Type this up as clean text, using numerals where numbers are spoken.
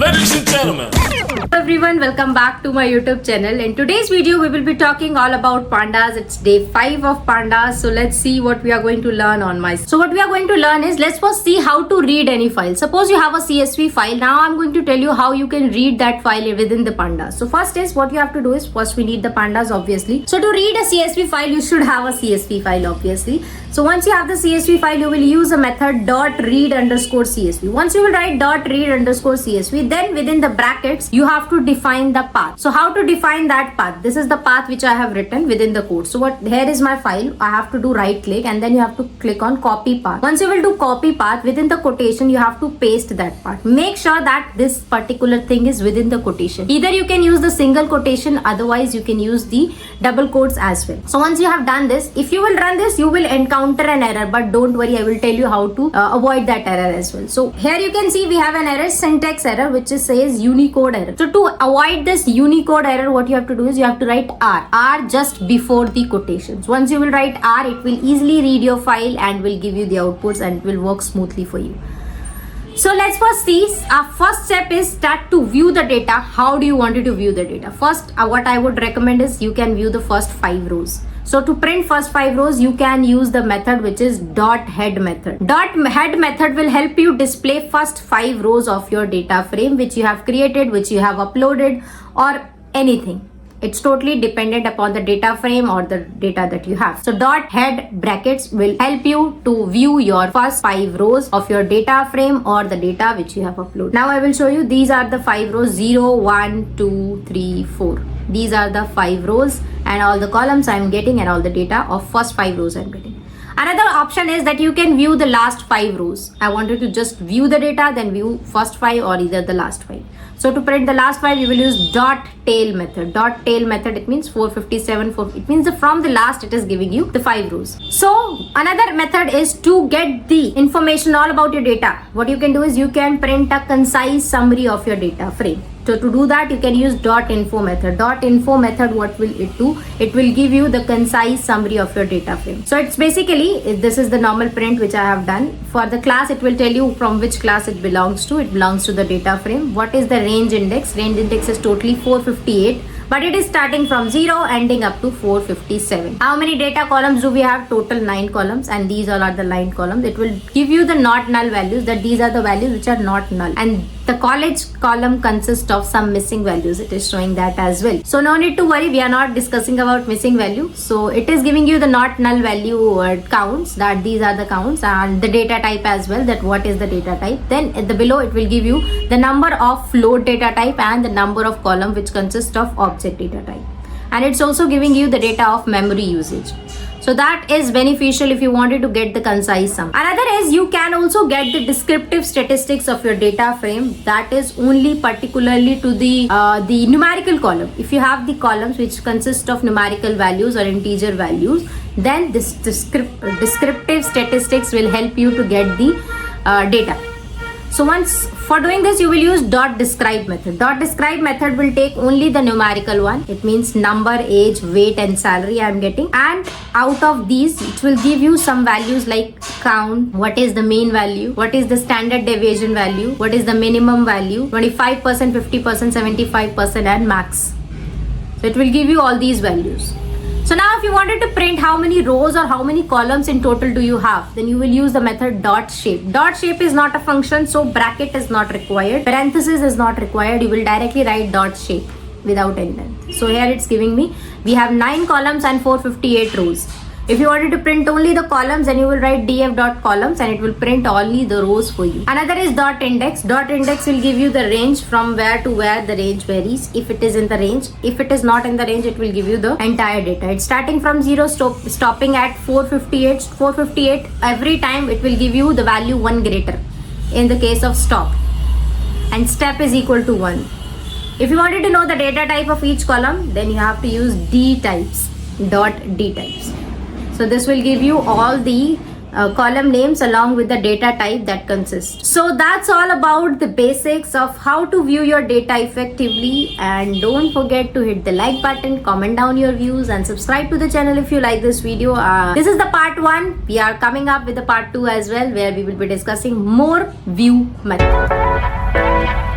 Ladies and gentlemen. Hello everyone, welcome back to my YouTube channel. In today's video, we will be talking all about pandas. It's day 5 of pandas. So let's see what we are going to learn on my. So what we are going to learn is, let's first see how to read any file. Suppose you have a CSV file. Now I'm going to tell you how you can read that file within the pandas. So first is, what you have to do is, first we need the pandas obviously. So to read a CSV file, you should have a CSV file obviously. So once you have the CSV file, you will use a method .read_CSV. Once you will write .read_CSV, then within the brackets, you have to define the path. So how to define that path? This is the path which I have written within the code. So here is my file. I have to do right click and then you have to click on copy path. Once you will do copy path, within the quotation, you have to paste that part. Make sure that this particular thing is within the quotation. Either you can use the single quotation, otherwise you can use the double quotes as well. So once you have done this, if you will run this, you will encounter an error, but don't worry, I will tell you how to avoid that error as well. So here you can see we have an error, syntax error, which says Unicode error. So to avoid this Unicode error, what you have to do is you have to write R just before the quotations. Once you will write R, it will easily read your file and will give you the outputs and it will work smoothly for you. So let's first see, our first step is start to view the data. How do you want to view the data? First, what I would recommend is you can view the first 5 rows. So to print first 5 rows, you can use the method which is .head method. .head method will help you display first 5 rows of your data frame which you have created, which you have uploaded, or anything. It's totally dependent upon the data frame or the data that you have. So .head brackets will help you to view your first 5 rows of your data frame or the data which you have uploaded. Now I will show you, these are the 5 rows, 0, 1, 2, 3, 4. These are the 5 rows and all the columns I am getting and all the data of first 5 rows I am getting. Another option is that you can view the last 5 rows. I wanted to just view the data, then view first 5 or either the last 5. So to print the last 5, you will use .tail method. .tail method, it means 457, it means from the last it is giving you the 5 rows. So another method is to get the information all about your data. What you can do is you can print a concise summary of your data frame. So to do that, you can use .info method. .info method, what will it do? It will give you the concise summary of your data frame. So it's basically, this is the normal print which I have done. For the class, it will tell you from which class it belongs to. It belongs to the data frame. What is the range index? Range index is totally 458. But it is starting from 0 ending up to 457. How many data columns do we have? Total 9 columns, and these all are the line columns. It will give you the not null values, that these are the values which are not null. And the college column consists of some missing values. It is showing that as well. So no need to worry, we are not discussing about missing value. So it is giving you the not null value counts, that these are the counts, and the data type as well, that what is the data type. Then at the below it will give you the number of float data type and the number of column which consists of object data type. And it's also giving you the data of memory usage. So that is beneficial if you wanted to get the concise sum. Another is you can also get the descriptive statistics of your data frame. That is only particularly to the numerical column. If you have the columns which consist of numerical values or integer values, then this descriptive statistics will help you to get the data. So once for doing this, you will use .describe method. .describe method will take only the numerical one. It means number, age, weight and salary I am getting. And out of these, it will give you some values like count, what is the mean value, what is the standard deviation value, what is the minimum value, 25%, 50%, 75% and max. So it will give you all these values. So now if you wanted to print how many rows or how many columns in total do you have, then you will use the method .shape. .shape is not a function, so bracket is not required, parenthesis is not required. You will directly write .shape without any length. So here it's giving me, we have 9 columns and 458 rows. If you wanted to print only the columns, then you will write df.columns and it will print only the rows for you. Another is .index. .index will give you the range from where to where the range varies, if it is in the range. If it is not in the range, it will give you the entire data. It's starting from 0, stopping at 458. 458, every time it will give you the value 1 greater in the case of stop. And step is equal to 1. If you wanted to know the data type of each column, then you have to use D types. So this will give you all the column names along with the data type that consists. So that's all about the basics of how to view your data effectively, and don't forget to hit the like button, comment down your views and subscribe to the channel if you like this video. This is the part 1. We are coming up with the part 2 as well, where we will be discussing more view method.